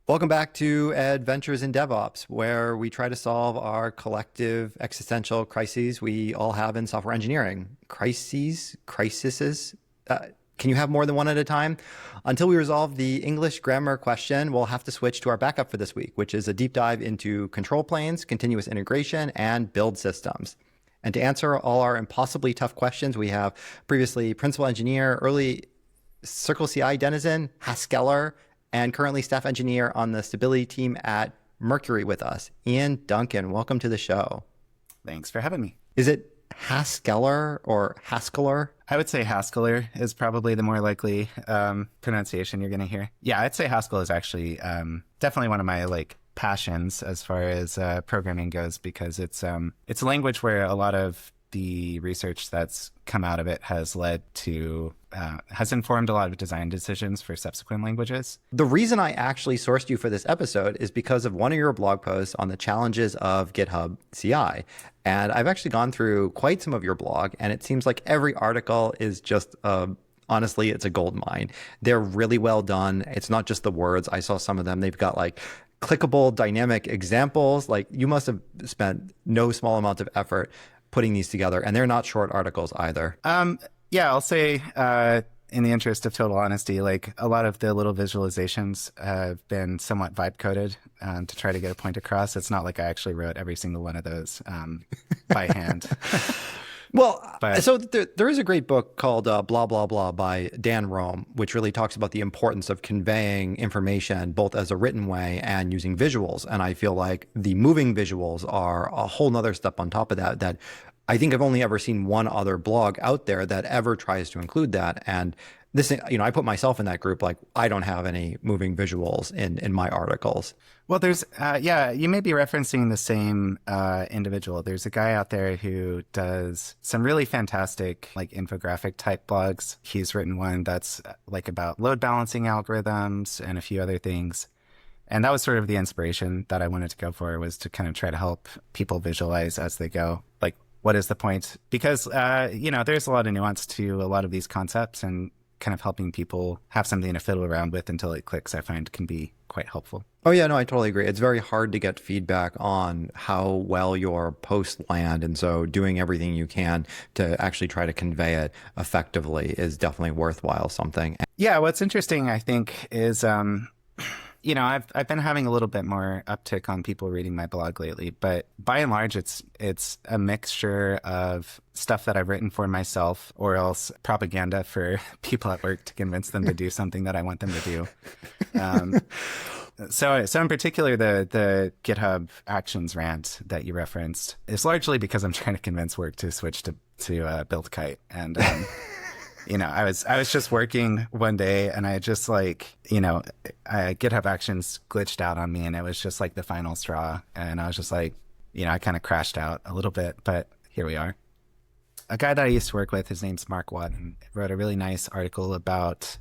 Welcome back to Adventures in DevOps, where we try to solve our collective existential crises we all have in software engineering. Crises. Can you have more than one at a time? Until we resolve the English grammar question, we'll have to switch to our backup for this week, which is a deep dive into control planes, continuous integration, and build systems. And to answer all our impossibly tough questions, we have previously principal engineer, early Circle CI denizen, Haskeller, and currently staff engineer on the stability team at Mercury with us, Ian Duncan. Welcome to the show. Thanks for having me. Is it Haskeller or Haskeller? I would say Haskeller is probably the more likely pronunciation you're going to hear. Yeah, I'd say Haskell is actually definitely one of my passions as far as programming goes, because it's a language where a lot of the research that's come out of it has informed a lot of design decisions for subsequent languages. The reason I actually sourced you for this episode is because of one of your blog posts on the challenges of GitHub CI. And I've actually gone through quite some of your blog, and it seems like every article is just honestly, it's a gold mine. They're really well done. It's not just the words. I saw some of them. They've got clickable dynamic examples. You must have spent no small amount of effort putting these together, and they're not short articles either. Yeah, I'll say in the interest of total honesty, a lot of the little visualizations have been somewhat vibe coded to try to get a point across. It's not like I actually wrote every single one of those by hand. Well, so there is a great book called Blah, Blah, Blah by Dan Rome, which really talks about the importance of conveying information both as a written way and using visuals. And I feel like the moving visuals are a whole nother step on top of that I think I've only ever seen one other blog out there that ever tries to include that. And this, I put myself in that group. I don't have any moving visuals in my articles. Well, there's, you may be referencing the same individual. There's a guy out there who does some really fantastic, infographic type blogs. He's written one that's about load balancing algorithms and a few other things. And that was sort of the inspiration that I wanted to go for, was to kind of try to help people visualize as they go. What is the point? Because, there's a lot of nuance to a lot of these concepts, and kind of helping people have something to fiddle around with until it clicks, I find can be quite helpful. Oh, yeah, no, I totally agree. It's very hard to get feedback on how well your posts land. And so doing everything you can to actually try to convey it effectively is definitely worthwhile something. Yeah, what's interesting, I think, is I've been having a little bit more uptick on people reading my blog lately, but by and large, it's a mixture of stuff that I've written for myself, or else propaganda for people at work to convince them to do something that I want them to do. So in particular, the GitHub Actions rant that you referenced is largely because I'm trying to convince work to switch to Build Kite. And I was just working one day, and I just GitHub Actions glitched out on me, and it was just the final straw. And I was just I kind of crashed out a little bit, but here we are. A guy that I used to work with, his name's Mark Watton, wrote a really nice article about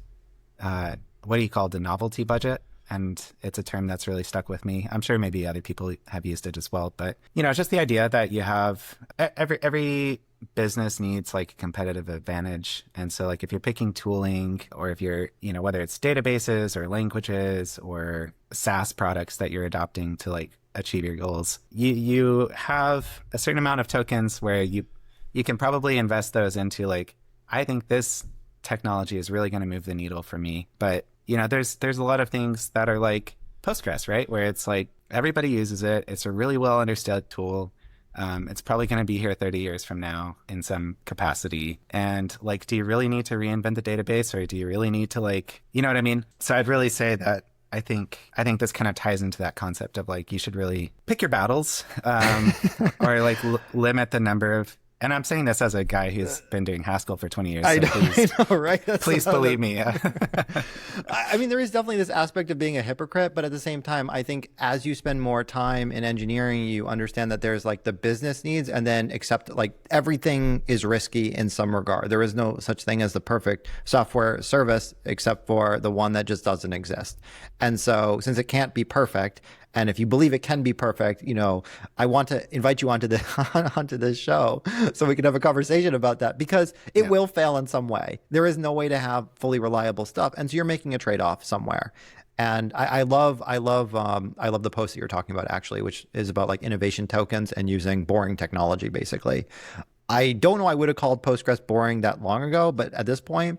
what he called the novelty budget. And it's a term that's really stuck with me. I'm sure maybe other people have used it as well. But, it's just the idea that you have every business needs a competitive advantage. And so if you're picking tooling, or if you're, whether it's databases or languages or SaaS products that you're adopting to achieve your goals, you have a certain amount of tokens where you can probably invest those into I think this technology is really going to move the needle for me. But there's a lot of things that are Postgres, right? Where it's everybody uses it. It's a really well understood tool. It's probably going to be here 30 years from now in some capacity. And do you really need to reinvent the database, or do you really need to you know what I mean? So I'd really say that I think this kind of ties into that concept of you should really pick your battles, or limit the number of. And I'm saying this as a guy who's been doing Haskell for 20 years. I know, right? Please believe me. I mean, there is definitely this aspect of being a hypocrite, but at the same time, I think as you spend more time in engineering, you understand that there's the business needs, and then accept everything is risky in some regard. There is no such thing as the perfect software service, except for the one that just doesn't exist. And so since it can't be perfect, and if you believe it can be perfect, I want to invite you onto this show so we can have a conversation about that, because it will fail in some way. There is no way to have fully reliable stuff. And so you're making a trade-off somewhere. And I love the post that you're talking about actually, which is about like innovation tokens and using boring technology basically. I don't know I would have called Postgres boring that long ago, but at this point,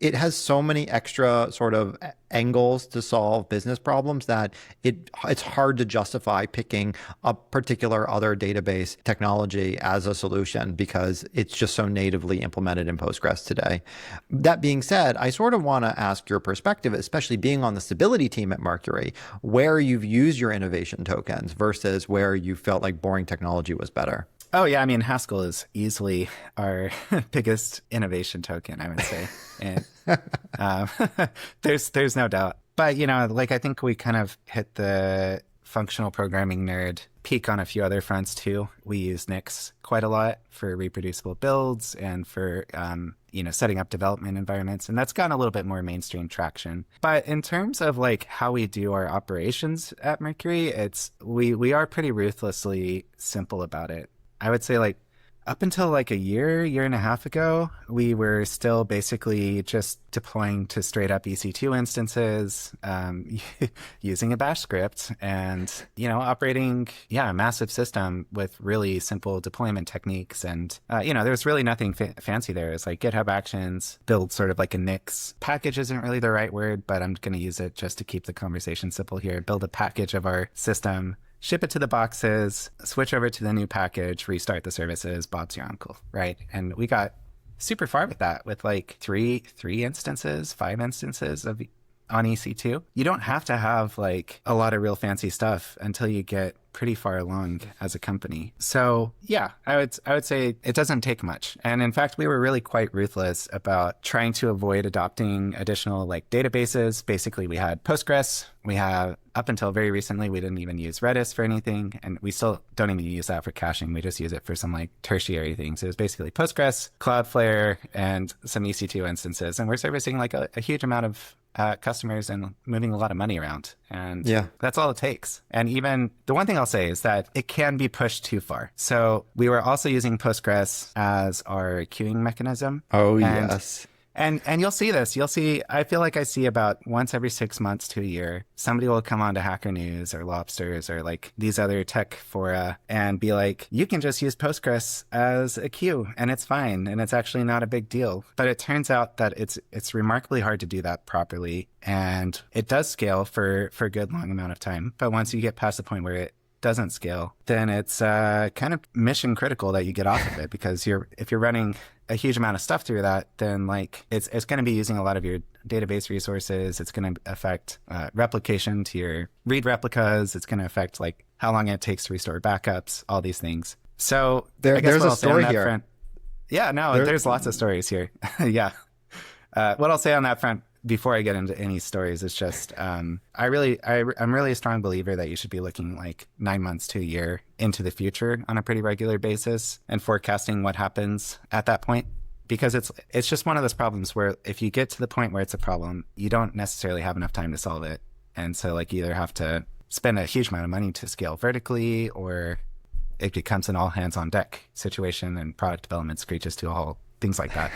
it has so many extra sort of angles to solve business problems that it's hard to justify picking a particular other database technology as a solution because it's just so natively implemented in Postgres today. That being said, I sort of want to ask your perspective, especially being on the stability team at Mercury, where you've used your innovation tokens versus where you felt like boring technology was better. Oh yeah, I mean Haskell is easily our biggest innovation token, I would say, and um, there's no doubt. But like I think we kind of hit the functional programming nerd peak on a few other fronts too. We use Nix quite a lot for reproducible builds and for setting up development environments, and that's gotten a little bit more mainstream traction. But in terms of like how we do our operations at Mercury, we are pretty ruthlessly simple about it. I would say like up until like a year and a half ago, we were still basically just deploying to straight up EC2 instances, using a bash script and, operating, a massive system with really simple deployment techniques. And, there's really nothing fancy there. It's like GitHub Actions, build sort of like a Nix. Package isn't really the right word, but I'm going to use it just to keep the conversation simple here. Build a package of our system, ship it to the boxes, switch over to the new package, restart the services, Bob's your uncle, right? And we got super far with that with like three instances, 5 instances on EC2. You don't have to have like a lot of real fancy stuff until you get pretty far along as a company. So yeah, I would say it doesn't take much. And in fact, we were really quite ruthless about trying to avoid adopting additional like databases. Basically, we had Postgres. We have, up until very recently, we didn't even use Redis for anything. And we still don't even use that for caching. We just use it for some like tertiary things. It was basically Postgres, Cloudflare, and some EC2 instances. And we're servicing like a huge amount of customers and moving a lot of money around. And that's all it takes. And even the one thing I'll say is that it can be pushed too far. So we were also using Postgres as our queuing mechanism. Oh, yes. And you'll see this. You'll see, I feel like I see about once every 6 months to a year, somebody will come on to Hacker News or Lobsters or like these other tech fora and be like, you can just use Postgres as a queue and it's fine. And it's actually not a big deal. But it turns out that it's remarkably hard to do that properly. And it does scale for a good long amount of time. But once you get past the point where it doesn't scale, then it's kind of mission critical that you get off of it, because if you're running a huge amount of stuff through that, then like it's going to be using a lot of your database resources. It's going to affect replication to your read replicas. It's going to affect like how long it takes to restore backups, all these things. So there's a story here. There's lots of stories here. Yeah. What I'll say on that front before I get into any stories is just I'm really a strong believer that you should be looking like 9 months to a year into the future on a pretty regular basis and forecasting what happens at that point, because it's just one of those problems where if you get to the point where it's a problem, you don't necessarily have enough time to solve it. And so like you either have to spend a huge amount of money to scale vertically, or it becomes an all hands on deck situation and product development screeches to a halt, things like that.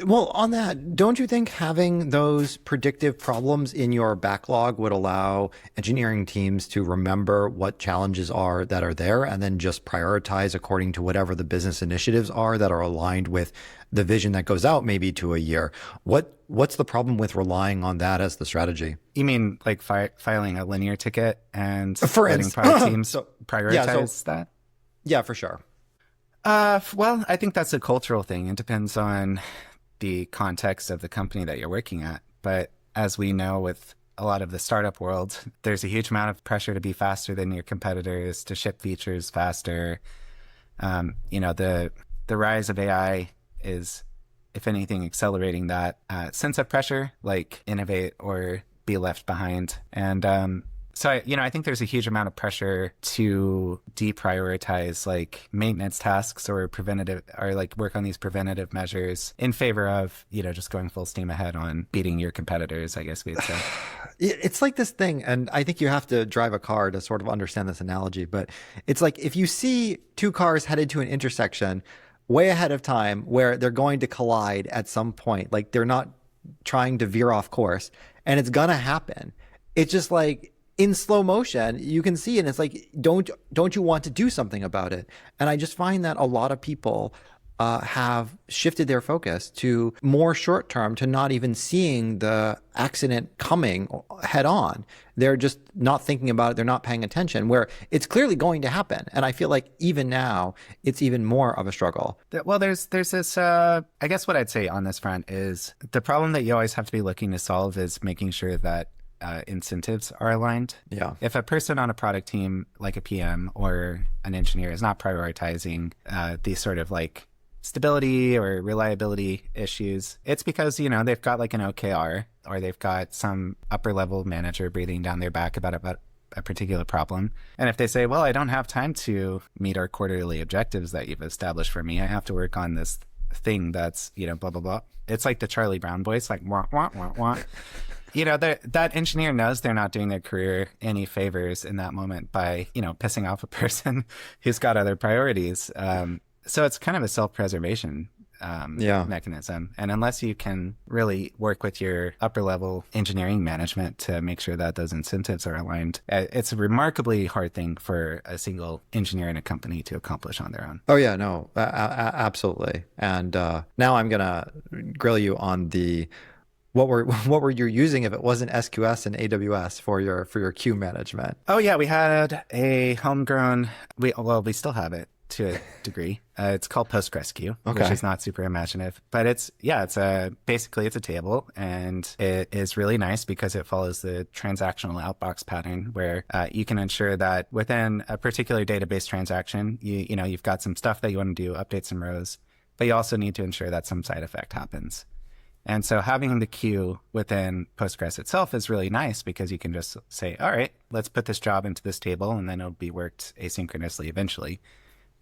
Well, on that, don't you think having those predictive problems in your backlog would allow engineering teams to remember what challenges are that are there and then just prioritize according to whatever the business initiatives are that are aligned with the vision that goes out maybe to a year? What's the problem with relying on that as the strategy? You mean like filing a linear ticket and for letting product teams prioritize that? Yeah, for sure. Well, I think that's a cultural thing. It depends on the context of the company that you're working at. But as we know with a lot of the startup world, there's a huge amount of pressure to be faster than your competitors, to ship features faster. The rise of AI is, if anything, accelerating that sense of pressure, like innovate or be left behind. And so, I think there's a huge amount of pressure to deprioritize like maintenance tasks or preventative, or like work on these preventative measures in favor of, just going full steam ahead on beating your competitors, I guess we'd say. It's like this thing, and I think you have to drive a car to sort of understand this analogy, but it's like if you see two cars headed to an intersection way ahead of time where they're going to collide at some point, like they're not trying to veer off course, and it's gonna happen. It's just like in slow motion, you can see it, and it's like, don't you want to do something about it? And I just find that a lot of people have shifted their focus to more short term, to not even seeing the accident coming head on. They're just not thinking about it. They're not paying attention, where it's clearly going to happen. And I feel like even now, it's even more of a struggle. Well, there's this, I guess what I'd say on this front is the problem that you always have to be looking to solve is making sure that incentives are aligned. Yeah. If a person on a product team, like a PM or an engineer, is not prioritizing these sort of like stability or reliability issues, it's because, you know, they've got like an OKR, or they've got some upper level manager breathing down their back about a particular problem. And if they say, well, I don't have time to meet our quarterly objectives that you've established for me, I have to work on this thing that's, you know, blah, blah, blah. It's like the Charlie Brown voice, like, wah, wah, wah, wah. You know, that engineer knows they're not doing their career any favors in that moment by, you know, pissing off a person who's got other priorities. So it's kind of a self-preservation mechanism. And unless you can really work with your upper level engineering management to make sure that those incentives are aligned, it's a remarkably hard thing for a single engineer in a company to accomplish on their own. Oh yeah, no, absolutely. And now I'm gonna grill you on what were you using if it wasn't SQS and AWS for your queue management? Oh yeah, we had a homegrown. We still have it to a degree. It's called PostgreSQL, which is not super imaginative, but it's basically it's a table, and it is really nice because it follows the transactional outbox pattern, where you can ensure that within a particular database transaction, you've got some stuff that you want to do, update some rows, but you also need to ensure that some side effect happens. And so having the queue within Postgres itself is really nice, because you can just say, all right, let's put this job into this table, and then it'll be worked asynchronously eventually.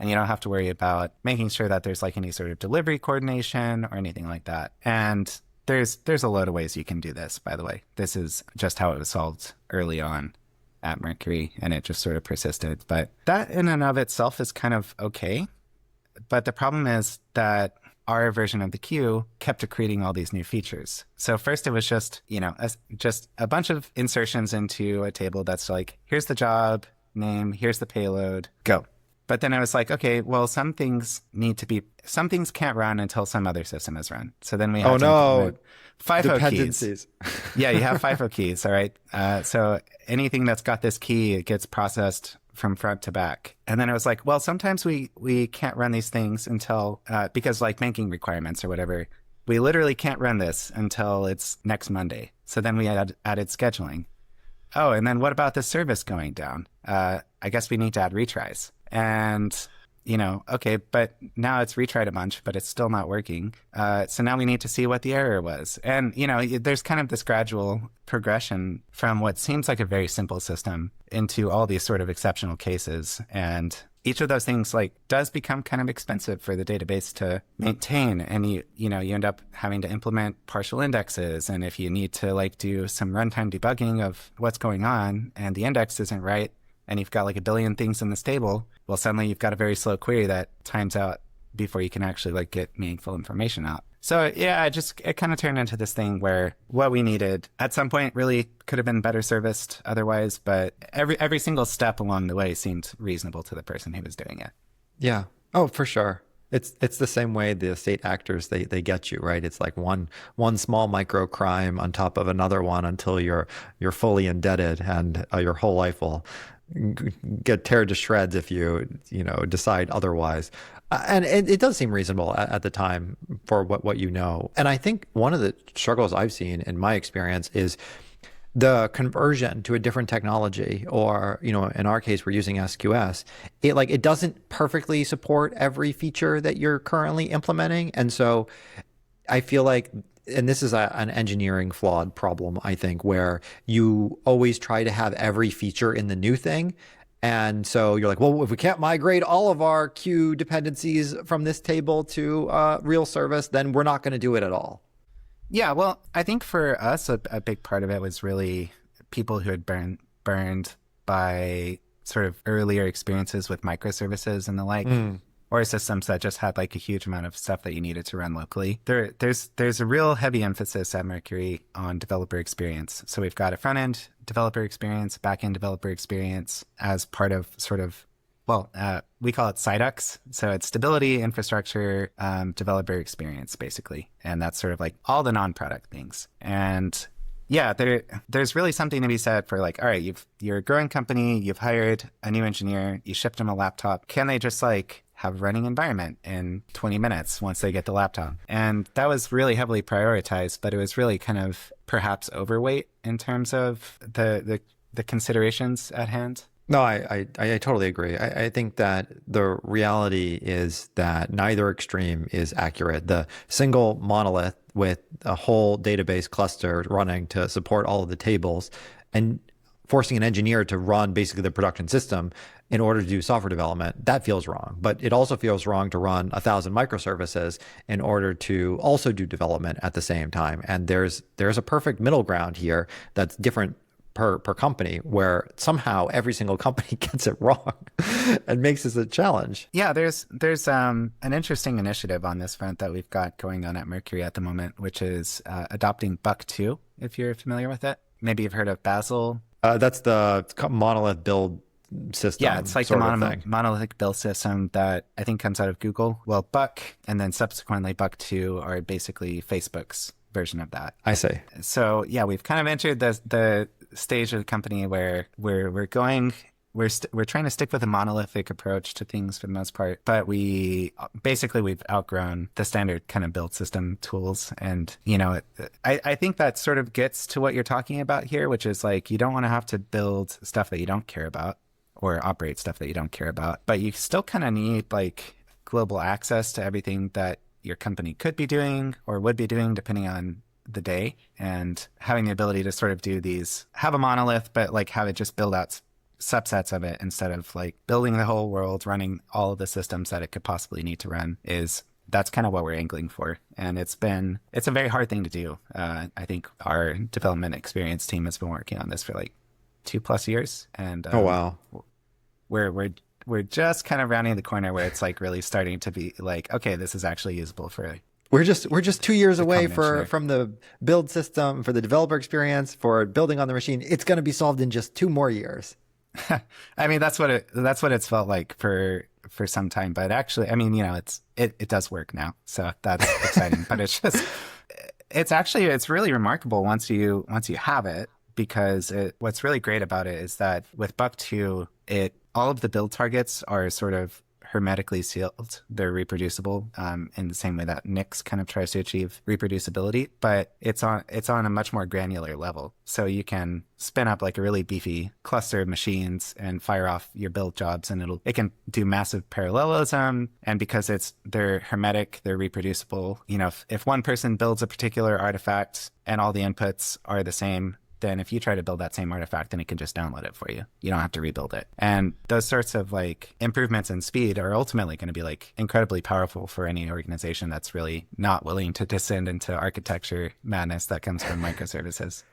And you don't have to worry about making sure that there's like any sort of delivery coordination or anything like that. And there's a load of ways you can do this, by the way. This is just how it was solved early on at Mercury, and it just sort of persisted. But that in and of itself is kind of okay. But the problem is that our version of the queue kept creating all these new features. So first it was just, just a bunch of insertions into a table that's like, here's the job name, here's the payload, go. But then I was like, okay, well, some things can't run until some other system is run. So then we have to implement FIFO dependencies. Keys. Yeah, you have FIFO keys, all right? So anything that's got this key, it gets processed from front to back. And then I was like, well, sometimes we can't run these things until, because like banking requirements or whatever, we literally can't run this until it's next Monday. So then we added scheduling. Oh, and then what about the service going down? I guess we need to add retries. And, okay, but now it's retried a bunch, but it's still not working. So now we need to see what the error was. And, there's kind of this gradual progression from what seems like a very simple system into all these sort of exceptional cases. And each of those things does become kind of expensive for the database to maintain. And you end up having to implement partial indexes. And if you need to do some runtime debugging of what's going on and the index isn't right, and you've got a billion things in this table, well, suddenly you've got a very slow query that times out before you can actually get meaningful information out. So yeah, it kind of turned into this thing where what we needed at some point really could have been better serviced otherwise, but every single step along the way seemed reasonable to the person who was doing it. Yeah. Oh, for sure. It's the same way the state actors, they get you, right? It's like one small micro crime on top of another one until you're fully indebted, and your whole life will get teared to shreds if you decide otherwise. And it does seem reasonable at the time for what you know. And I think one of the struggles I've seen in my experience is the conversion to a different technology, or, in our case, we're using SQS. It doesn't perfectly support every feature that you're currently implementing. And so I feel like, and this is an engineering flawed problem, I think, where you always try to have every feature in the new thing. And so you're like, well, if we can't migrate all of our queue dependencies from this table to real service, then we're not going to do it at all. Yeah, well, I think for us, a big part of it was really people who had burned by sort of earlier experiences with microservices and the like. or systems that just had like a huge amount of stuff that you needed to run locally. There's a real heavy emphasis at Mercury on developer experience. So we've got a front end developer experience, back end developer experience as part of sort of, well, we call it SIDUX. So it's stability, infrastructure, developer experience, basically. And that's sort of like all the non-product things. And yeah, there's really something to be said for like, all right, you're a growing company, you've hired a new engineer, you shipped them a laptop. Can they just like have a running environment in 20 minutes once they get the laptop? And that was really heavily prioritized, but it was really kind of perhaps overweight in terms of the considerations at hand. No, I totally agree. I think that the reality is that neither extreme is accurate. The single monolith with a whole database cluster running to support all of the tables and forcing an engineer to run basically the production system in order to do software development, that feels wrong. But it also feels wrong to run 1,000 microservices in order to also do development at the same time. And there's a perfect middle ground here that's different per company, where somehow every single company gets it wrong and makes this a challenge. Yeah, there's an interesting initiative on this front that we've got going on at Mercury at the moment, which is adopting Buck 2, if you're familiar with it. Maybe you've heard of Bazel. That's the monolith build system. Yeah, it's like the monolithic build system that I think comes out of Google. Well, Buck and then subsequently Buck 2 are basically Facebook's version of that. I see. So yeah, we've kind of entered the stage of the company where we're trying to stick with a monolithic approach to things for the most part, but we've outgrown the standard kind of build system tools. And I think that sort of gets to what you're talking about here, which is like you don't want to have to build stuff that you don't care about or operate stuff that you don't care about, but you still kind of need like global access to everything that your company could be doing or would be doing depending on the day, and having the ability to sort of have a monolith, but like have it just build out subsets of it instead of like building the whole world, running all of the systems that it could possibly need to run. That's kind of what we're angling for. And it's a very hard thing to do. I think our development experience team has been working on this for like 2+ years. And oh, wow. We're just kind of rounding the corner where it's like really starting to be like, okay, this is actually usable for We're just 2 years away from the build system, for the developer experience, for building on the machine. It's going to be solved in just 2 more years. I mean, that's what it's felt like for some time. But actually, I mean, it does work now, so that's exciting. But it's really remarkable once you have it, because what's really great about it is that with Buck 2, all of the build targets are sort of hermetically sealed. They're reproducible in the same way that Nix kind of tries to achieve reproducibility, but it's on a much more granular level. So you can spin up like a really beefy cluster of machines and fire off your build jobs, and it can do massive parallelism. And because they're hermetic, they're reproducible. If one person builds a particular artifact and all the inputs are the same, then if you try to build that same artifact, then it can just download it for you. You don't have to rebuild it. And those sorts of like improvements in speed are ultimately going to be like incredibly powerful for any organization that's really not willing to descend into architecture madness that comes from microservices.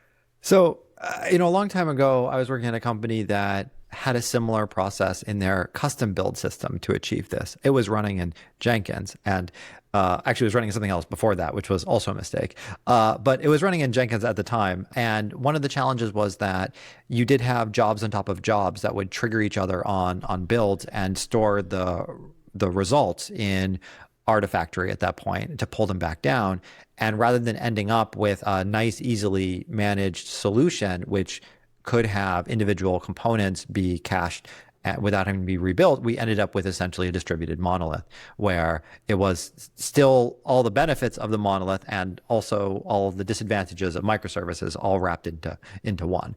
So, a long time ago, I was working at a company that had a similar process in their custom build system to achieve this. It was running in Jenkins, and actually it was running in something else before that, which was also a mistake. But it was running in Jenkins at the time. And one of the challenges was that you did have jobs on top of jobs that would trigger each other on builds and store the results in Artifactory at that point to pull them back down. And rather than ending up with a nice, easily managed solution, which could have individual components be cached without having to be rebuilt, we ended up with essentially a distributed monolith, where it was still all the benefits of the monolith and also all of the disadvantages of microservices all wrapped into one.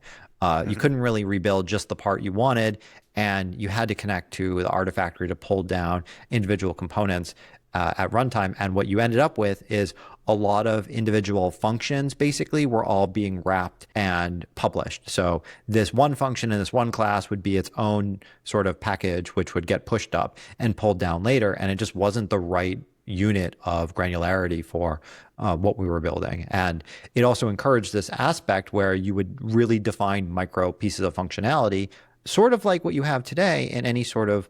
You couldn't really rebuild just the part you wanted, and you had to connect to the Artifactory to pull down individual components at runtime. And what you ended up with is a lot of individual functions basically were all being wrapped and published. So this one function in this one class would be its own sort of package, which would get pushed up and pulled down later. And it just wasn't the right unit of granularity for what we were building. And it also encouraged this aspect where you would really define micro pieces of functionality, sort of like what you have today in any sort of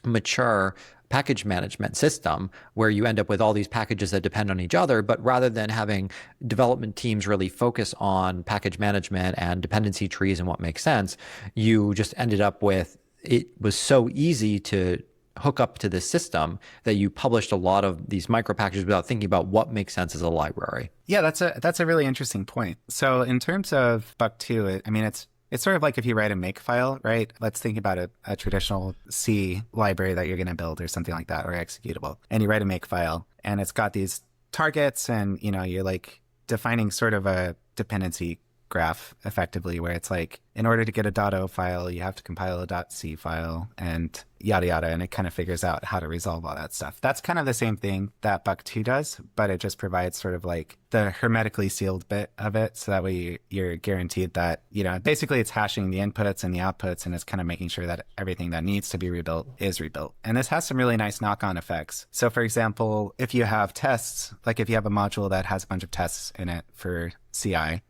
mature package management system where you end up with all these packages that depend on each other. But rather than having development teams really focus on package management and dependency trees and what makes sense, you just ended up with, it was so easy to hook up to this system that you published a lot of these micro packages without thinking about what makes sense as a library. Yeah, that's a really interesting point. So in terms of Buck 2, I mean, it's sort of like if you write a make file, right? Let's think about a traditional C library that you're going to build or something like that, or executable. And you write a make file and it's got these targets and, you're like defining sort of a dependency graph effectively, where it's like, in order to get a .o file, you have to compile a .c file and yada yada, and it kind of figures out how to resolve all that stuff. That's kind of the same thing that Buck 2 does, but it just provides sort of like the hermetically sealed bit of it, so that way you're guaranteed that, basically it's hashing the inputs and the outputs, and it's kind of making sure that everything that needs to be rebuilt is rebuilt. And this has some really nice knock-on effects. So for example, if you have tests, like if you have a module that has a bunch of tests in it for CI,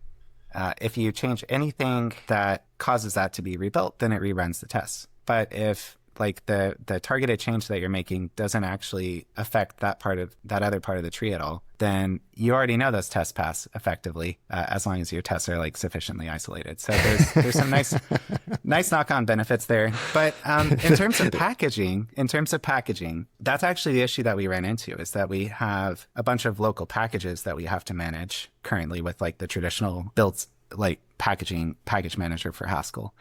if you change anything that causes that to be rebuilt, then it reruns the tests. But if like the targeted change that you're making doesn't actually affect that other part of the tree at all, then you already know those tests pass effectively, as long as your tests are like sufficiently isolated. So there's some nice knock-on benefits there. But in terms of packaging, that's actually the issue that we ran into, is that we have a bunch of local packages that we have to manage currently with like the traditional built like package manager for Haskell.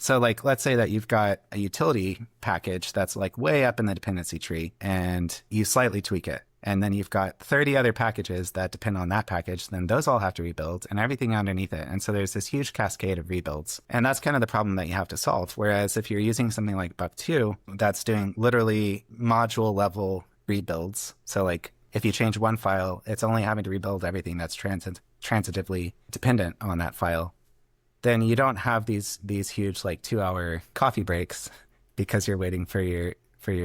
So like, let's say that you've got a utility package that's like way up in the dependency tree and you slightly tweak it. And then you've got 30 other packages that depend on that package. Then those all have to rebuild and everything underneath it. And so there's this huge cascade of rebuilds. And that's kind of the problem that you have to solve. Whereas if you're using something like Buck 2, that's doing literally module level rebuilds. So like if you change one file, it's only having to rebuild everything that's transitively dependent on that file. Then you don't have these huge like 2-hour coffee breaks because you're waiting for your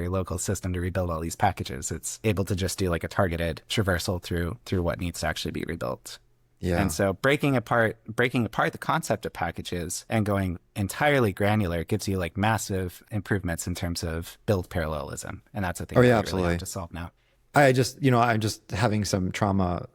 local system to rebuild all these packages. It's able to just do like a targeted traversal through what needs to actually be rebuilt. Yeah. And so breaking apart the concept of packages and going entirely granular gives you like massive improvements in terms of build parallelism. And that's a thing that you really have to solve now. I'm just having some trauma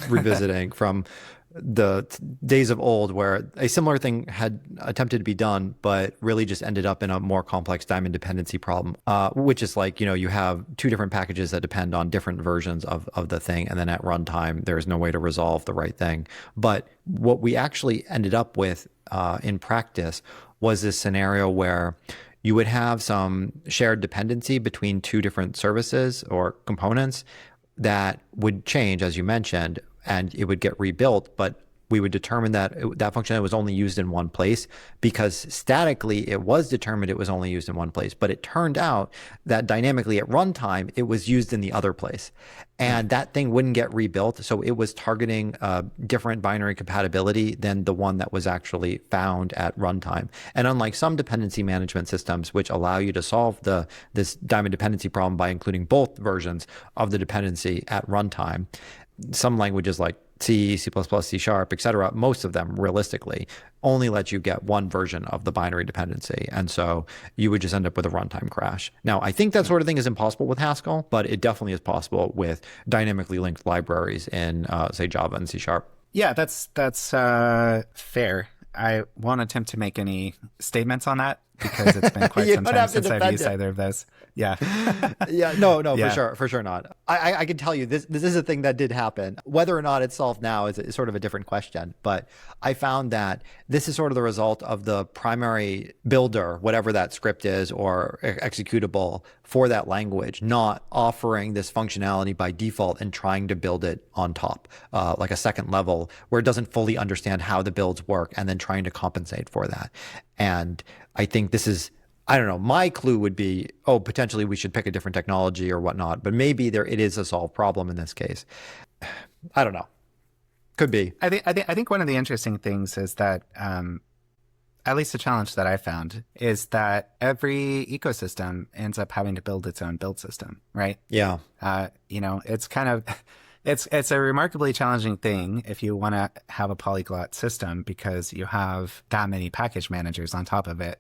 revisiting from the days of old where a similar thing had attempted to be done, but really just ended up in a more complex diamond dependency problem, which is like, you have two different packages that depend on different versions of the thing. And then at runtime, there's no way to resolve the right thing. But what we actually ended up with in practice was this scenario where you would have some shared dependency between two different services or components that would change, as you mentioned, and it would get rebuilt, but we would determine that that functionality was only used in one place because statically it was determined it was only used in one place. But it turned out that dynamically at runtime, it was used in the other place. And that thing wouldn't get rebuilt. So it was targeting different binary compatibility than the one that was actually found at runtime. And unlike some dependency management systems, which allow you to solve this diamond dependency problem by including both versions of the dependency at runtime, some languages like C, C++, C Sharp, et cetera, most of them realistically only let you get one version of the binary dependency. And so you would just end up with a runtime crash. Now, I think that sort of thing is impossible with Haskell, but it definitely is possible with dynamically linked libraries in, say, Java and C Sharp. Yeah, that's fair. I won't attempt to make any statements on that because it's been quite some time since I've used either of those. Yeah. Yeah. No, yeah. For sure not. I can tell you this is a thing that did happen. Whether or not it's solved now is sort of a different question. But I found that this is sort of the result of the primary builder, whatever that script is or executable for that language, not offering this functionality by default and trying to build it on top, like a second level where it doesn't fully understand how the builds work and then trying to compensate for that. And I think this is, I don't know, my clue would be, potentially we should pick a different technology or whatnot, but maybe it is a solved problem in this case. I don't know. Could be. I think one of the interesting things is that, at least the challenge that I found is that every ecosystem ends up having to build its own build system, right? Yeah. It's kind of, it's a remarkably challenging thing if you want to have a polyglot system because you have that many package managers on top of it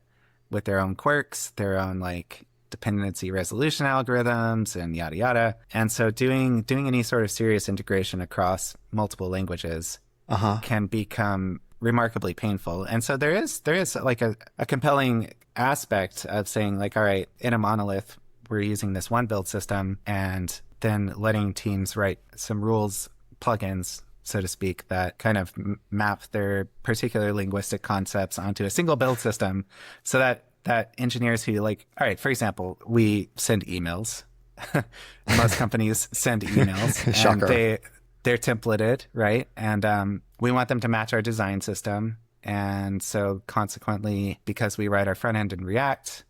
with their own quirks, their own like dependency resolution algorithms and yada yada. And so doing any sort of serious integration across multiple languages can become remarkably painful. And so there is like a compelling aspect of saying like, all right, in a monolith, we're using this one build system, and then letting teams write some rules plugins, so to speak, that kind of map their particular linguistic concepts onto a single build system, so that engineers who like, all right, for example, we send emails. Most companies send emails. Shocker. And they're templated, right? And we want them to match our design system. And so consequently, because we write our front end in React,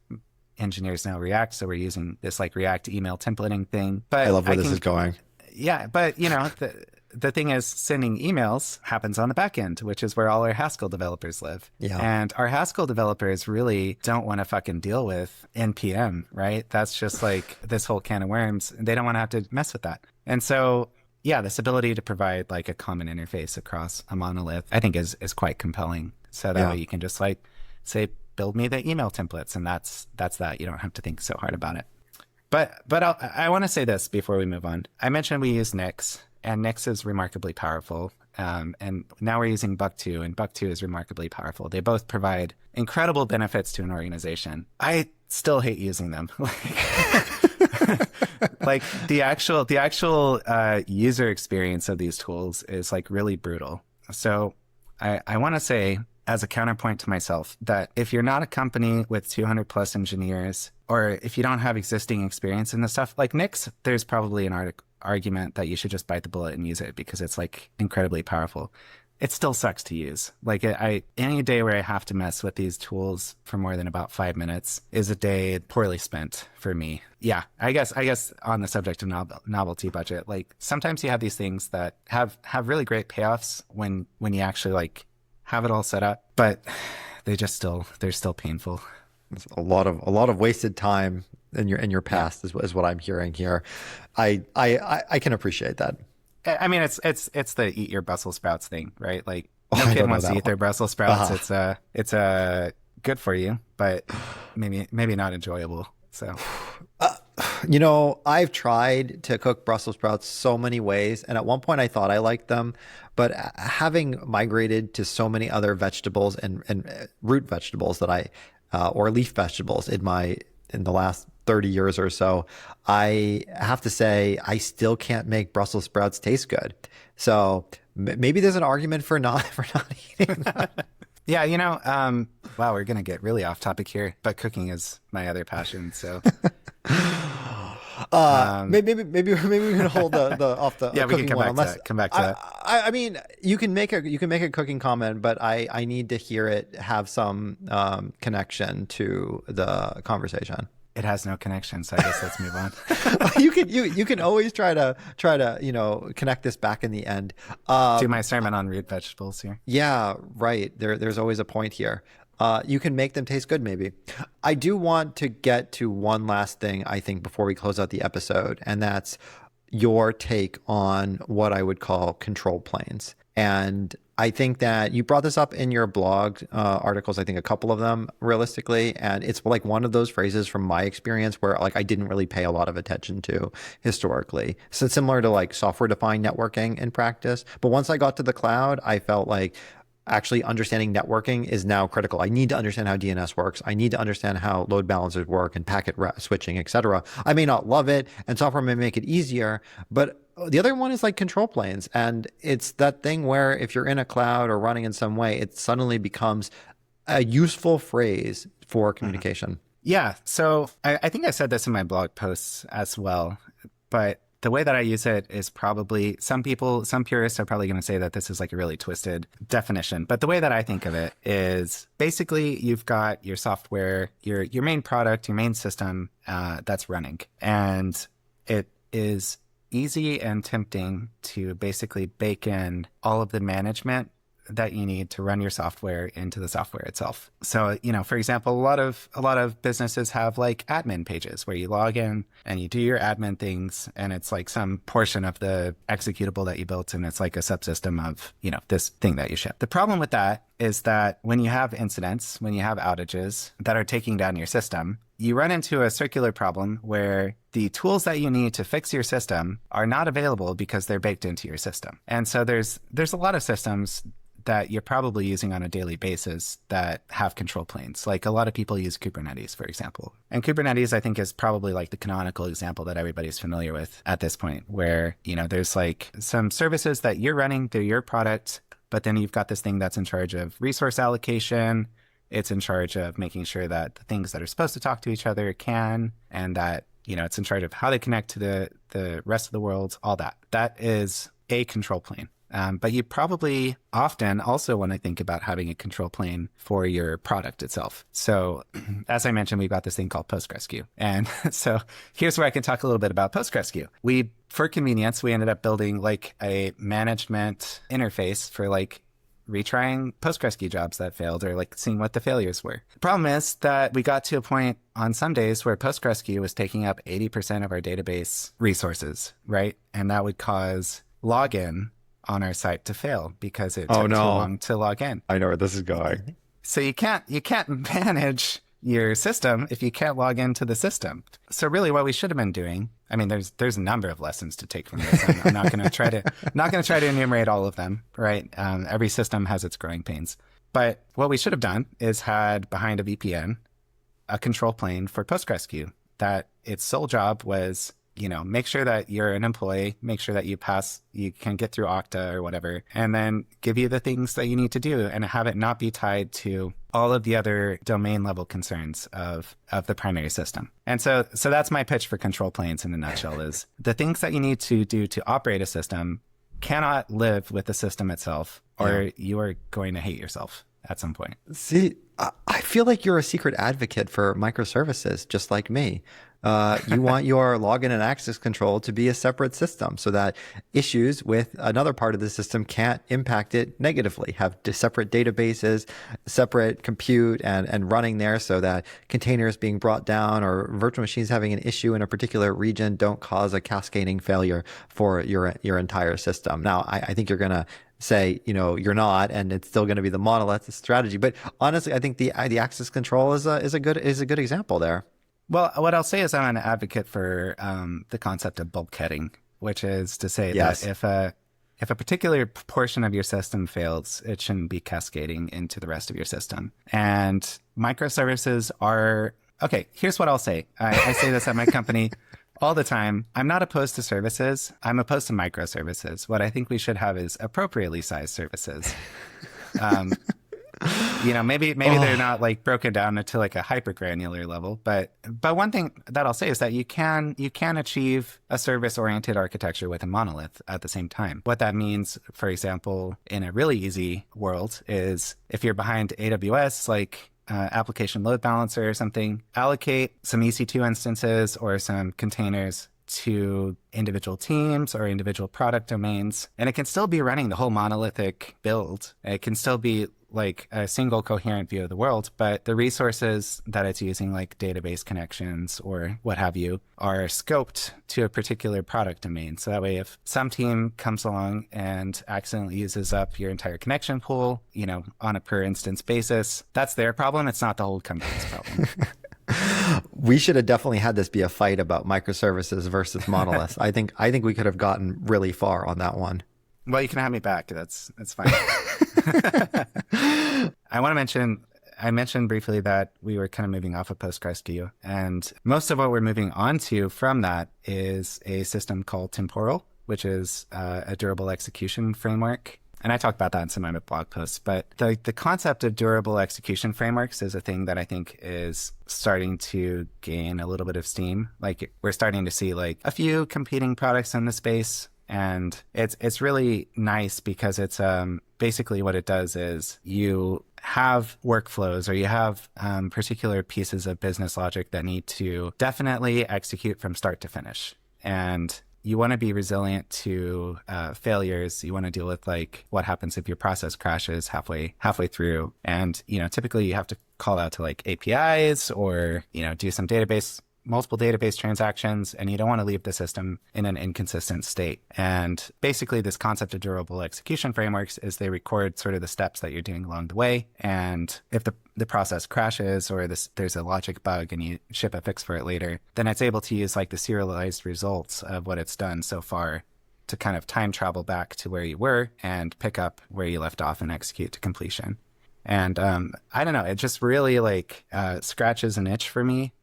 engineers now React, so we're using this like React email templating thing. But I love where this is going. Yeah, but the thing is, sending emails happens on the back end, which is where all our Haskell developers live. Yeah. And our Haskell developers really don't want to fucking deal with NPM, right? That's just like this whole can of worms. They don't want to have to mess with that. And so, yeah, this ability to provide like a common interface across a monolith, I think is quite compelling. So that way you can just like say, build me the email templates, and that's that. You don't have to think so hard about it. But I want to say this before we move on. I mentioned we use Nix, and Nix is remarkably powerful. And now we're using Buck2, and Buck2 is remarkably powerful. They both provide incredible benefits to an organization. I still hate using them. Like the actual user experience of these tools is like really brutal. So I want to say, as a counterpoint to myself, that if you're not a company with 200 plus engineers, or if you don't have existing experience in this stuff, like Nix, there's probably an argument that you should just bite the bullet and use it because it's like incredibly powerful. It still sucks to use. Like any day where I have to mess with these tools for more than about 5 minutes is a day poorly spent for me. Yeah, I guess on the subject of novelty budget, like sometimes you have these things that have really great payoffs when you actually like have it all set up, but they're still painful. It's a lot of wasted time in your past is what I'm hearing here. I can appreciate that. I mean, it's the eat your Brussels sprouts thing, right? Like no kid wants to eat their Brussels sprouts. It's good for you, but maybe not enjoyable. So, I've tried to cook Brussels sprouts so many ways, and at one point I thought I liked them, but having migrated to so many other vegetables and root vegetables that or leaf vegetables in the last 30 years or so, I have to say I still can't make Brussels sprouts taste good. So maybe there's an argument for not eating them. Yeah, wow, we're gonna get really off topic here, but cooking is my other passion. So maybe we can hold the off the yeah, we can come back to that. I mean, you can make a cooking comment, but I need to hear it have some connection to the conversation. It has no connection, so I guess let's move on. You can always try to connect this back in the end. Do my sermon on root vegetables here. Yeah, right. There's always a point here. You can make them taste good, maybe. I do want to get to one last thing, I think, before we close out the episode, and that's your take on what I would call control planes. And I think that you brought this up in your blog articles, I think a couple of them realistically. And it's like one of those phrases from my experience where like I didn't really pay a lot of attention to historically. So it's similar to like software defined networking in practice. But once I got to the cloud, I felt like actually understanding networking is now critical. I need to understand how DNS works. I need to understand how load balancers work and packet switching, et cetera. I may not love it, and software may make it easier, but the other one is like control planes. And it's that thing where if you're in a cloud or running in some way, it suddenly becomes a useful phrase for communication. Yeah. So I think I said this in my blog posts as well, but the way that I use it is probably some purists are probably going to say that this is like a really twisted definition. But the way that I think of it is basically you've got your software, your main product, your main system that's running. And it is easy and tempting to basically bake in all of the management that you need to run your software into the software itself. So, for example, a lot of businesses have like admin pages where you log in and you do your admin things, and it's like some portion of the executable that you built, and it's like a subsystem of, this thing that you ship. The problem with that is that when you have incidents, when you have outages that are taking down your system, you run into a circular problem where the tools that you need to fix your system are not available because they're baked into your system. And so there's a lot of systems that you're probably using on a daily basis that have control planes. Like a lot of people use Kubernetes, for example. And Kubernetes, I think, is probably like the canonical example that everybody's familiar with at this point, where, there's like some services that you're running, they're your product, but then you've got this thing that's in charge of resource allocation. It's in charge of making sure that the things that are supposed to talk to each other can, and that, it's in charge of how they connect to the rest of the world, all that. That is a control plane. But you probably often also want to think about having a control plane for your product itself. So as I mentioned, we've got this thing called PostgreSQL. And so here's where I can talk a little bit about PostgreSQL. For convenience, we ended up building like a management interface for like retrying PostgreSQL jobs that failed, or like seeing what the failures were. The problem is that we got to a point on some days where PostgreSQL was taking up 80% of our database resources, right? And that would cause login on our site to fail because it took too long to log in. I know where this is going. So you can't manage your system if you can't log into the system. So really what we should have been doing, I mean, there's a number of lessons to take from this. I'm not going to try to enumerate all of them, right? Every system has its growing pains. But what we should have done is had behind a VPN a control plane for PostgreSQL that its sole job was, make sure that you're an employee, make sure that you can get through Okta or whatever, and then give you the things that you need to do and have it not be tied to all of the other domain level concerns of the primary system. And so that's my pitch for control planes in a nutshell, is the things that you need to do to operate a system cannot live with the system itself, or you are going to hate yourself at some point. See, I feel like you're a secret advocate for microservices, just like me. You want your login and access control to be a separate system so that issues with another part of the system can't impact it negatively. Have separate databases, separate compute and running there, so that containers being brought down or virtual machines having an issue in a particular region don't cause a cascading failure for your entire system. Now, I think you're going to say, you're not, and it's still going to be the monolith strategy. But honestly, I think the access control is a good example there. Well, what I'll say is I'm an advocate for the concept of bulkheading, which is to say that if a particular portion of your system fails, it shouldn't be cascading into the rest of your system. And microservices are, okay, here's what I'll say. I say this at my company all the time. I'm not opposed to services. I'm opposed to microservices. What I think we should have is appropriately sized services. Maybe they're not like broken down into like a hyper granular level, but one thing that I'll say is that you can achieve a service oriented architecture with a monolith at the same time. What that means, for example, in a really easy world, is if you're behind AWS, like application load balancer or something, allocate some EC2 instances or some containers to individual teams or individual product domains, and it can still be running the whole monolithic build. It can still be like a single coherent view of the world, but the resources that it's using, like database connections or what have you, are scoped to a particular product domain. So that way, if some team comes along and accidentally uses up your entire connection pool, on a per instance basis, that's their problem. It's not the whole company's problem. We should have definitely had this be a fight about microservices versus monoliths. I think we could have gotten really far on that one. Well, you can have me back. That's fine. I mentioned briefly that we were kind of moving off of PostgreSQL, and most of what we're moving on to from that is a system called Temporal, which is a durable execution framework. And I talk about that in some of my blog posts, but the concept of durable execution frameworks is a thing that I think is starting to gain a little bit of steam. Like, we're starting to see like a few competing products in the space, and it's really nice because it's basically what it does is you have workflows, or you have particular pieces of business logic that need to definitely execute from start to finish. And you want to be resilient to failures. You want to deal with like what happens if your process crashes halfway through. And, typically you have to call out to like APIs or, do some database multiple database transactions, and you don't want to leave the system in an inconsistent state. And basically, this concept of durable execution frameworks is they record sort of the steps that you're doing along the way. And if the process crashes or there's a logic bug and you ship a fix for it later, then it's able to use like the serialized results of what it's done so far to kind of time travel back to where you were and pick up where you left off and execute to completion. And I don't know, it just really like scratches an itch for me.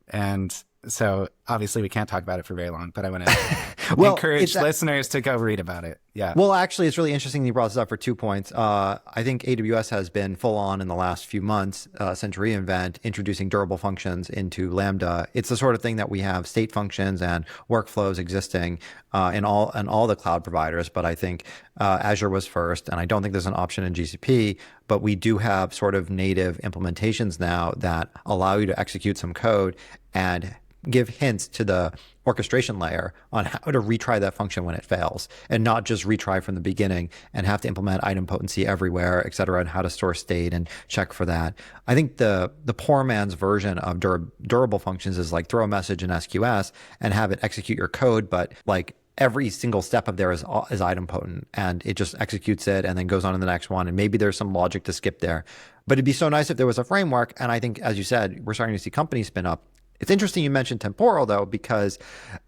And so obviously we can't talk about it for very long, but I want to encourage listeners to go read about it. Yeah. Well, actually, it's really interesting you brought this up for 2 points. I think AWS has been full on in the last few months since reInvent, introducing durable functions into Lambda. It's the sort of thing that we have state functions and workflows existing in all the cloud providers. But I think Azure was first, and I don't think there's an option in GCP. But we do have sort of native implementations now that allow you to execute some code and give hints to the orchestration layer on how to retry that function when it fails, and not just retry from the beginning and have to implement item potency everywhere, et cetera, and how to store state and check for that. I think the poor man's version of durable functions is like throw a message in SQS and have it execute your code, but like every single step of there is idempotent, and it just executes it and then goes on to the next one. And maybe there's some logic to skip there, but it'd be so nice if there was a framework. And I think, as you said, we're starting to see companies spin up. It's interesting you mentioned Temporal, though, because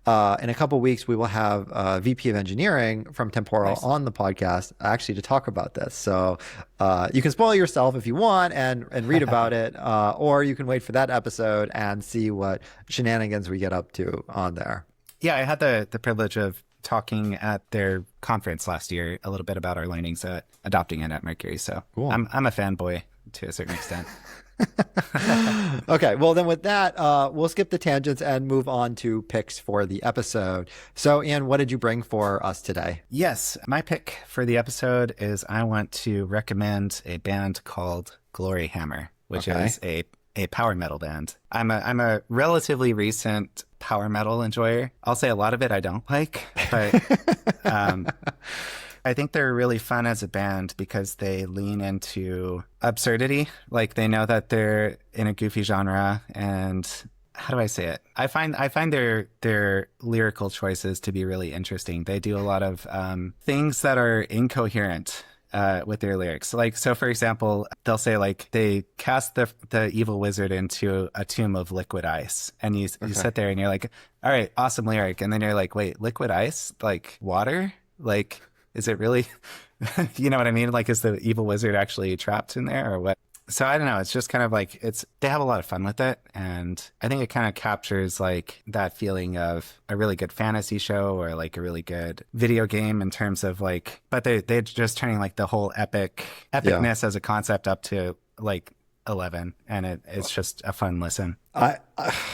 in a couple of weeks, we will have a VP of engineering from Temporal on the podcast actually to talk about this. So you can spoil yourself if you want and read about it, or you can wait for that episode and see what shenanigans we get up to on there. Yeah, I had the privilege of talking at their conference last year a little bit about our learnings adopting it at Mercury. So cool. I'm a fanboy to a certain extent. Okay, well then with that, we'll skip the tangents and move on to picks for the episode. So Ian, what did you bring for us today? Yes, my pick for the episode is I want to recommend a band called Glory Hammer, which is a power metal band. I'm a relatively recent power metal enjoyer. I'll say a lot of it I don't like, but I think they're really fun as a band because they lean into absurdity. Like they know that they're in a goofy genre, and how do I say it? I find their lyrical choices to be really interesting. They do a lot of things that are incoherent with their lyrics. Like, so for example, they'll say like they cast the evil wizard into a tomb of liquid ice, and you sit there and you're like, all right, awesome lyric. And then you're like, wait, liquid ice? Like water? Like, is it really, you know what I mean? Like, is the evil wizard actually trapped in there or what? So I don't know. It's just kind of like, they have a lot of fun with it. And I think it kind of captures like that feeling of a really good fantasy show or like a really good video game in terms of like, but they're just turning like the whole epicness as a concept up to like 11, and it's just a fun listen. I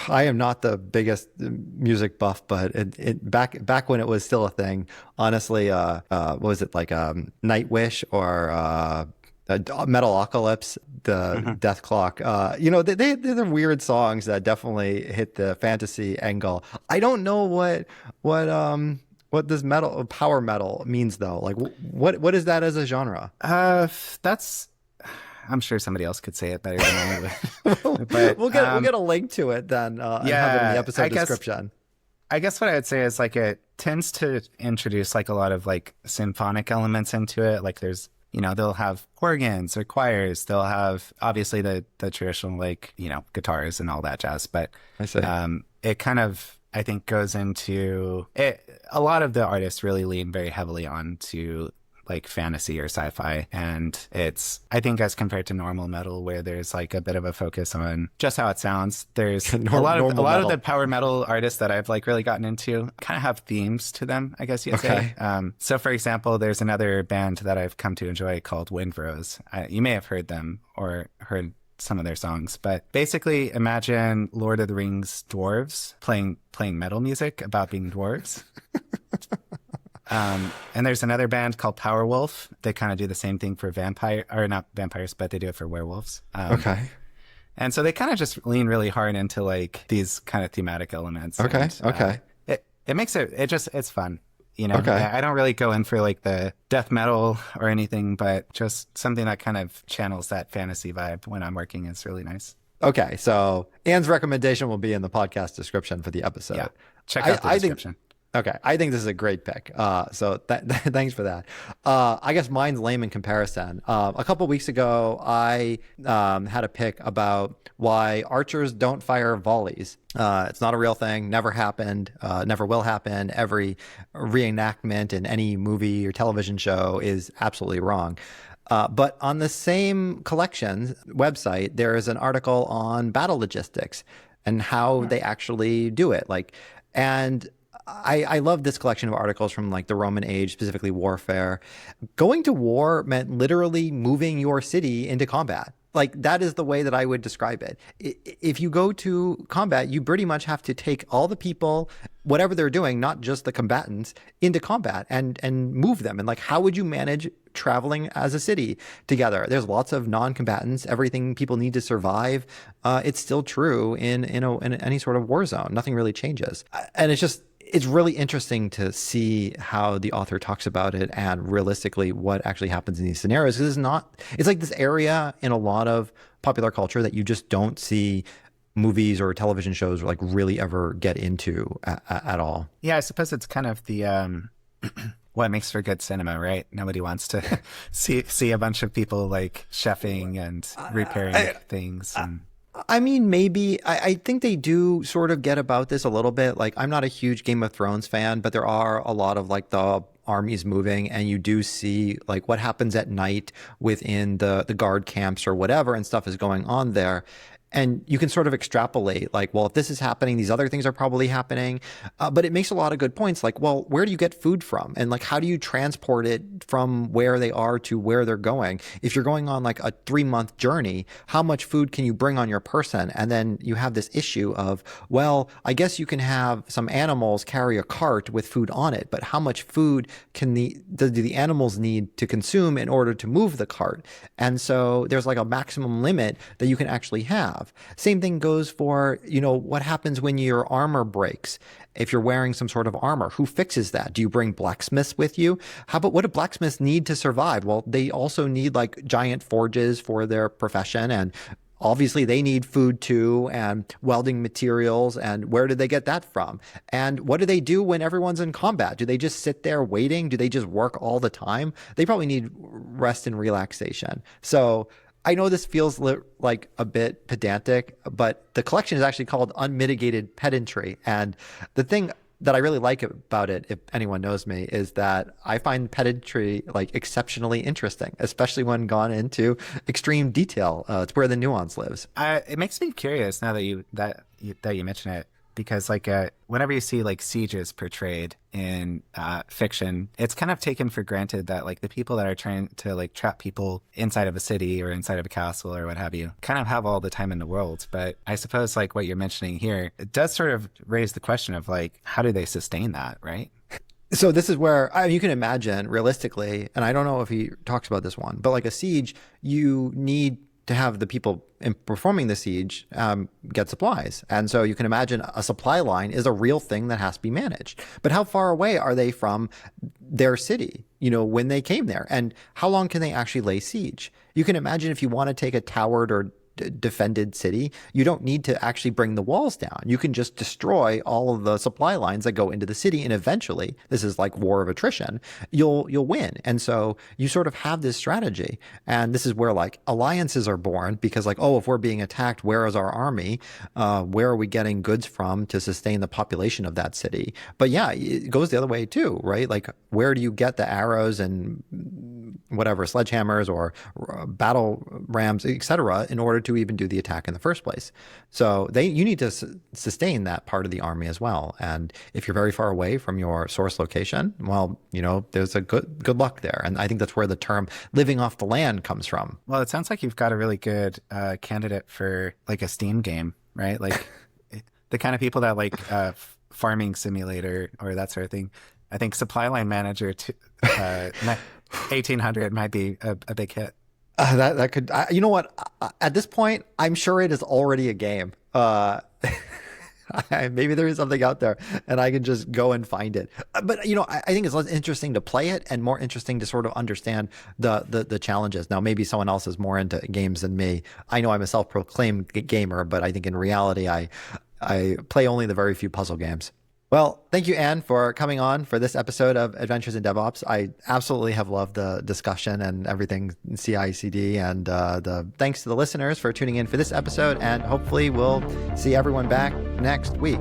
am not the biggest music buff, but it back when it was still a thing, honestly, what was it, like Nightwish or Metalocalypse, the Death Clock, they're weird songs that definitely hit the fantasy angle. I don't know what this power metal means though. Like what is that as a genre? I'm sure somebody else could say it better than I would. But we'll get a link to it then and have it in the episode description. I guess what I would say is like it tends to introduce like a lot of like symphonic elements into it. Like there's, they'll have organs or choirs. They'll have obviously the traditional like, guitars and all that jazz. But I see. It kind of, I think, goes into it. A lot of the artists really lean very heavily onto like fantasy or sci-fi, and it's, I think, as compared to normal metal where there's like a bit of a focus on just how it sounds, there's a lot of the power metal artists that I've like really gotten into kind of have themes to them, I guess you'd say. So for example, there's another band that I've come to enjoy called Windrose. You may have heard them or heard some of their songs, but basically imagine Lord of the Rings dwarves playing metal music about being dwarves. And there's another band called Powerwolf. They kind of do the same thing for not vampires, but they do it for werewolves. And so they kind of just lean really hard into like these kind of thematic elements. It makes it's fun. I don't really go in for like the death metal or anything, but just something that kind of channels that fantasy vibe when I'm working is really nice. Okay, so Anne's recommendation will be in the podcast description for the episode. Yeah. Check out the I think description. okay, I think this is a great pick. So thanks for that. I guess mine's lame in comparison. A couple weeks ago, I had a pick about why archers don't fire volleys. It's not a real thing, never happened, never will happen. Every reenactment in any movie or television show is absolutely wrong. But on the same collections website, there is an article on battle logistics and how they actually do it. And I love this collection of articles from like the Roman age, specifically warfare. Going to war meant literally moving your city into combat. Like that is the way that I would describe it. If you go to combat, you pretty much have to take all the people, whatever they're doing, not just the combatants, into combat and move them. And like, how would you manage traveling as a city together? There's lots of non-combatants. Everything people need to survive, it's still true in any sort of war zone. Nothing really changes, and it's really interesting to see how the author talks about it and realistically what actually happens in these scenarios. Because it's like this area in a lot of popular culture that you just don't see movies or television shows like really ever get into at all. Yeah, I suppose it's kind of the what makes for good cinema, right? Nobody wants to see a bunch of people like chefing and repairing things. I mean, maybe I think they do sort of get about this a little bit. Like, I'm not a huge Game of Thrones fan, but there are a lot of like the armies moving, and you do see like what happens at night within the guard camps or whatever, and stuff is going on there. And you can sort of extrapolate like, well, if this is happening, these other things are probably happening. But it makes a lot of good points. Like, well, where do you get food from? And like, how do you transport it from where they are to where they're going? If you're going on like a 3-month journey, how much food can you bring on your person? And then you have this issue of, well, I guess you can have some animals carry a cart with food on it, but how much food do the animals need to consume in order to move the cart? And so there's like a maximum limit that you can actually have. Same thing goes for, what happens when your armor breaks? If you're wearing some sort of armor, who fixes that? Do you bring blacksmiths with you? What do blacksmiths need to survive? Well, they also need like giant forges for their profession, and obviously they need food too, and welding materials. And where do they get that from? And what do they do when everyone's in combat? Do they just sit there waiting? Do they just work all the time? They probably need rest and relaxation. So I know this feels like a bit pedantic, but the collection is actually called Unmitigated Pedantry. And the thing that I really like about it, if anyone knows me, is that I find pedantry like exceptionally interesting, especially when gone into extreme detail. It's where the nuance lives. It makes me curious now that you mention it, because like whenever you see like sieges portrayed in fiction, it's kind of taken for granted that like the people that are trying to like trap people inside of a city or inside of a castle or what have you kind of have all the time in the world. But I suppose like what you're mentioning here, it does sort of raise the question of like, how do they sustain that, right? So this is where you can imagine realistically, and I don't know if he talks about this one, but like a siege, you need to have the people performing the siege get supplies. And so you can imagine a supply line is a real thing that has to be managed. But how far away are they from their city, when they came there? And how long can they actually lay siege? You can imagine if you want to take a towered or defended city, you don't need to actually bring the walls down. You can just destroy all of the supply lines that go into the city, and eventually, this is like war of attrition, you'll win. And so you sort of have this strategy, and this is where like alliances are born, because like, oh, if we're being attacked, where is our army? Where are we getting goods from to sustain the population of that city? But yeah, it goes the other way too, right? Like, where do you get the arrows and whatever sledgehammers or battle rams, etc., in order to even do the attack in the first place? So you need to sustain that part of the army as well. And if you're very far away from your source location, well, there's a good luck there. And I think that's where the term living off the land comes from. Well, it sounds like you've got a really good candidate for like a Steam game, right? Like the kind of people that like farming simulator or that sort of thing. I think Supply Line Manager 1800 might be a big hit. That could, you know what? At this point, I'm sure it is already a game. Maybe there is something out there and I can just go and find it. But, I think it's less interesting to play it and more interesting to sort of understand the challenges. Now, maybe someone else is more into games than me. I know I'm a self-proclaimed gamer, but I think in reality, I play only the very few puzzle games. Well, thank you, Anne, for coming on for this episode of Adventures in DevOps. I absolutely have loved the discussion and everything CI/CD, and the thanks to the listeners for tuning in for this episode. And hopefully, we'll see everyone back next week.